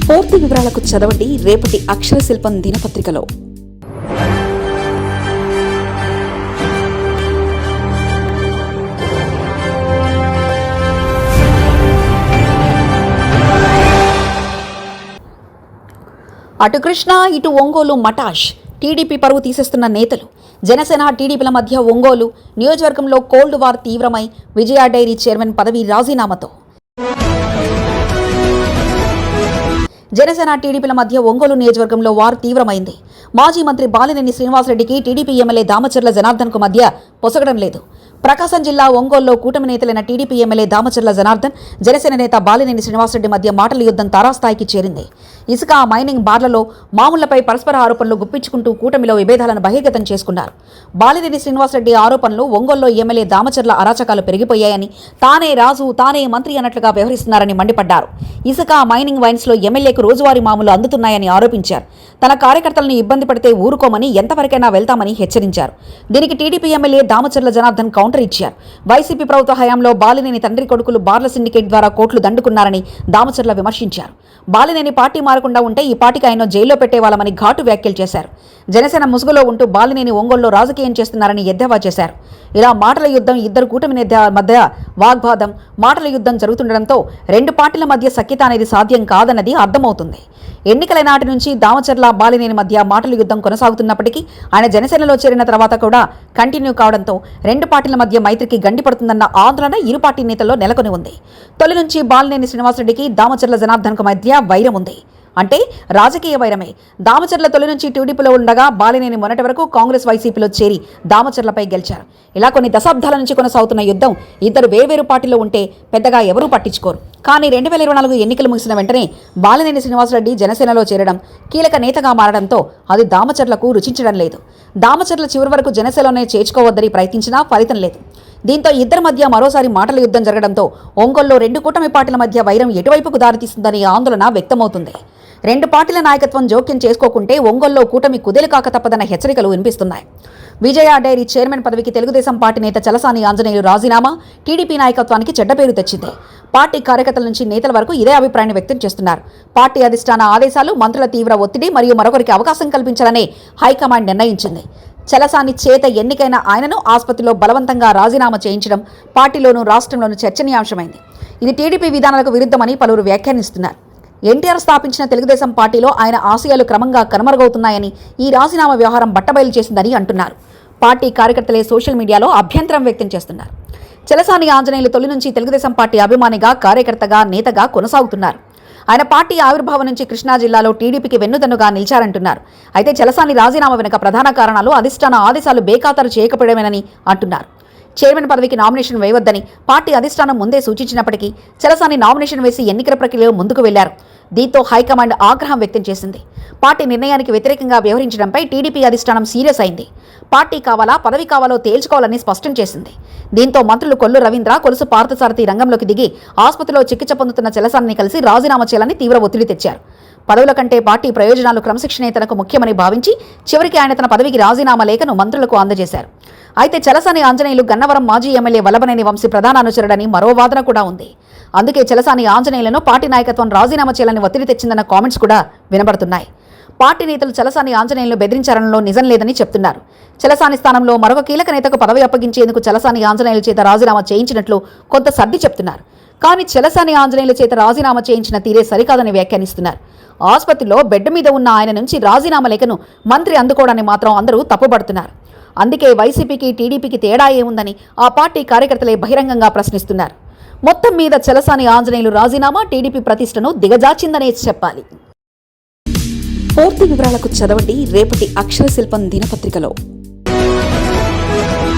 పూర్తి వివరాలకు చదవండి రేపటి అక్షర శిల్పం దినపత్రికలో. అటు కృష్ణా ఇటు ఒంగోలు మటాష్. టీడీపీ పరువు తీసేస్తున్న నేతలు. జనసేన టీడీపీల మధ్య ఒంగోలు నియోజకవర్గంలో కోల్డ్ వార్ తీవ్రమై విజయ డైరీ చైర్మన్ పదవి రాజీనామాతో. జనసేన టీడీపీల మధ్య ఒంగోలు నియోజకవర్గంలో వారు తీవ్రమైంది. మాజీ మంత్రి బాలినేని శ్రీనివాసరెడ్డికి టీడీపీ ఎమ్మెల్యే దామచర్ల జనార్దన్కు మధ్య పొసగడం లేదు. ప్రకాశం జిల్లా ఒంగోలులో కూటమి నేతలైన టీడీపీ ఎమ్మెల్యే దామచర్ల జనార్దన్, జనసేన నేత బాలినేని శ్రీనివాసరెడ్డి మధ్య మాటల యుద్ధం తారాస్థాయికి చేరింది. ఇసుక మైనింగ్ బార్లలో మామూళ్లపై పరస్పర ఆరోపణలు గుప్పించుకుంటూ కూటమిలో విభేదాలను బహిర్గతం చేసుకున్నారు. బాలినేని శ్రీనివాసరెడ్డి ఆరోపణలు ఒంగోలులో ఎమ్మెల్యే దామచర్ల అరాచకాలు పెరిగిపోయాయని, తానే రాజు తానే మంత్రి అన్నట్లుగా వ్యవహరిస్తున్నారని మండిపడ్డారు. ఇసుక మైనింగ్ వైన్స్లో ఎమ్మెల్యేకు రోజువారీ మామూలు అందుతున్నాయని ఆరోపించారు. తన కార్యకర్తలను ఇబ్బంది పడితే ఊరుకోమని, ఎంతవరకైనా వెళ్తామని హెచ్చరించారు. దీనికి TDP MLA Damacharla Janardhan counter ఇచ్చారు. వైసీపీ ప్రభుత్వ హయాంలో బాలినేని తండ్రి కొడుకులు బార్ల సిండికేట్ ద్వారా కోట్లు దండుకున్నారని దామచర్ల విమర్శించారు. బాలినేని పార్టీ మారకుండా ఉంటే ఈ పార్టీకి ఆయన జైల్లో పెట్టేవాళ్ళమని ఘాటు వ్యాఖ్యలు చేశారు. జనసేన ముసుగులో ఉంటూ బాలినేని ఒంగోలులో రాజకీయం చేస్తున్నారని ఎద్దేవా చేశారు. ఇలా మాటల యుద్ధం, ఇద్దరు కూటమి నేతల మధ్య వాగ్వాదం, మాటల యుద్ధం జరుగుతుండటంతో రెండు పార్టీల మధ్య సఖ్యత అనేది సాధ్యం కాదన్నది అర్థమవుతుంది. ఎన్నికల నాటి నుంచి దామచర్ల బాలినేని మధ్య మాటల యుద్ధం కొనసాగుతున్నప్పటికీ ఆయన జనసేనలో చేరిన తర్వాత కూడా కంటిన్యూ కావడంతో రెండు పార్టీల మధ్య మైత్రికి గండిపడుతుందన్న ఆందోళన ఇరు పార్టీ నేతల్లో నెలకొని ఉంది. తొలి నుంచి బాలినేని శ్రీనివాసరెడ్డికి దామచర్ల జనార్దన్కు మధ్య వైరం ఉంది. అంటే రాజకీయ వైరమే. దామచర్ల తొలి నుంచి టీడీపీలో ఉండగా బాలినేని మొన్నటి వరకు కాంగ్రెస్ వైసీపీలో చేరి దామచర్లపై గెలిచారు. ఇలా కొన్ని దశాబ్దాల నుంచి కొనసాగుతున్న యుద్ధం. ఇద్దరు వేర్వేరు పార్టీలో ఉంటే పెద్దగా ఎవరూ పట్టించుకోరు. కానీ 2024 ఎన్నికలు ముగిసిన వెంటనే బాలినేని శ్రీనివాసరెడ్డి జనసేనలో చేరడం, కీలక నేతగా మారడంతో అది దామచర్లకు రుచించడం లేదు. దామచర్ల చివరి వరకు జనసేనలోనే చేర్చుకోవద్దని ప్రయత్నించినా ఫలితం లేదు. దీంతో ఇద్దరి మధ్య మరోసారి మాటల యుద్ధం జరగడంతో ఒంగోలులో రెండు కూటమి పార్టీల మధ్య వైరం ఎటువైపుకు దారితీస్తుందనే ఆందోళన వ్యక్తమవుతుంది. రెండు పార్టీల నాయకత్వం జోక్యం చేసుకోకుంటే ఒంగోలులో కూటమి కుదేలు కాక తప్పదన్న హెచ్చరికలు వినిపిస్తున్నాయి. విజయ డైరీ చైర్మన్ పదవికి తెలుగుదేశం పార్టీ నేత చలసాని ఆంజనేయులు రాజీనామా టీడీపీ నాయకత్వానికి చెడ్డ పేరు తెచ్చింది. పార్టీ కార్యకర్తల నుంచి నేతల వరకు ఇదే అభిప్రాయాన్ని వ్యక్తం చేస్తున్నారు. పార్టీ అధిష్టాన ఆదేశాలు, మంత్రుల తీవ్ర ఒత్తిడి మరియు మరొకరికి అవకాశం కల్పించాలని హైకమాండ్ నిర్ణయించింది. చలసాని చేత ఎన్నికైన ఆయనను ఆసుపత్రిలో బలవంతంగా రాజీనామా చేయించడం పార్టీలోనూ రాష్ట్రంలోనూ చర్చనీయాంశమైంది. ఇది టీడీపీ విధానాలకు విరుద్ధమని పలువురు వ్యాఖ్యానిస్తున్నారు. ఎన్టీఆర్ స్థాపించిన తెలుగుదేశం పార్టీలో ఆయన ఆశయాలు క్రమంగా కనుమరుగవుతున్నాయని ఈ రాజీనామా వ్యవహారం బట్టబయలు చేసిందని అంటున్నారు. పార్టీ కార్యకర్తలే సోషల్ మీడియాలో అభ్యంతరం వ్యక్తం చేస్తున్నారు. చలసాని ఆంజనేయులు తొలి నుంచి తెలుగుదేశం పార్టీ అభిమానిగా, కార్యకర్తగా, నేతగా కొనసాగుతున్నారు. ఆయన పార్టీ ఆవిర్భావం నుంచి కృష్ణా జిల్లాలో టీడీపీకి వెన్నుదన్నుగా నిలిచారంటున్నారు. అయితే చలసాని రాజీనామా వెనుక ప్రధాన కారణాలు అధిష్టాన ఆదేశాలు బేఖాతరు చేయకపోవడమేనని అంటున్నారు. చైర్మన్ పదవికి నామినేషన్ వేయవద్దని పార్టీ అధిష్టానం ముందే సూచించినప్పటికీ చలసాని నామినేషన్ వేసి ఎన్నికల ప్రక్రియలో ముందుకు వెళ్లారు. దీంతో హైకమాండ్ ఆగ్రహం వ్యక్తం చేసింది. పార్టీ నిర్ణయానికి వ్యతిరేకంగా వ్యవహరించడంపై టీడీపీ అధిష్టానం సీరియస్ అయింది. పార్టీ కావాలా, పదవి కావాలో తేల్చుకోవాలని స్పష్టం చేసింది. దీంతో మంత్రులు కొల్లు రవీంద్ర, కొలుసు పార్థసారథి రంగంలోకి దిగి ఆసుపత్రిలో చికిత్స పొందుతున్న చలసానిని కలిసి రాజీనామా చేయాలని తీవ్ర ఒత్తిడి తెచ్చారు. పదవుల కంటే పార్టీ ప్రయోజనాలు, క్రమశిక్షణే తనకు ముఖ్యమని భావించి చివరికి ఆయన తన పదవికి రాజీనామా లేఖను మంత్రులకు అందజేశారు. అయితే చలసాని ఆంజనేయులు గన్నవరం మాజీ ఎమ్మెల్యే వల్లభనేని వంశీ ప్రధాన అనుచరుడని మరో వాదన కూడా ఉంది. అందుకే చలసాని ఆంజనేయులను పార్టీ నాయకత్వం రాజీనామా చేయాలని ఒత్తిడి తెచ్చిందన్న కామెంట్స్ కూడా వినబడుతున్నాయి. పార్టీ నేతలు చలసాని ఆంజనేయులను బెదిరించారనలో నిజం లేదని చెప్తున్నారు. చలసాని స్థానంలో మరొక కీలక నేతకు పదవి అప్పగించేందుకు చలసాని ఆంజనేయుల చేత రాజీనామా చేయించినట్లు కొంత సర్ది చెప్తున్నారు. కానీ చలసాని ఆంజనేయుల చేత రాజీనామా చేయించిన తీరే సరికాదని వ్యాఖ్యానిస్తున్నారు. ఆసుపత్రిలో బెడ్ మీద ఉన్న ఆయన నుంచి రాజీనామా లేఖను మంత్రి అందుకోవడాన్ని మాత్రం అందరూ తప్పుపడుతున్నారు. అందుకే వైసీపీకి, టీడీపీకి తేడా ఏముందని ఆ పార్టీ కార్యకర్తలే బహిరంగంగా ప్రశ్నిస్తున్నారు. మొత్తం మీద చలసాని ఆంజనేయులు రాజీనామా టీడీపీ ప్రతిష్టను దిగజార్చిందనే చెప్పాలి. పూర్తి వివరాలకు చదవండి రేపటి అక్షర శిల్పం దినపత్రికలో.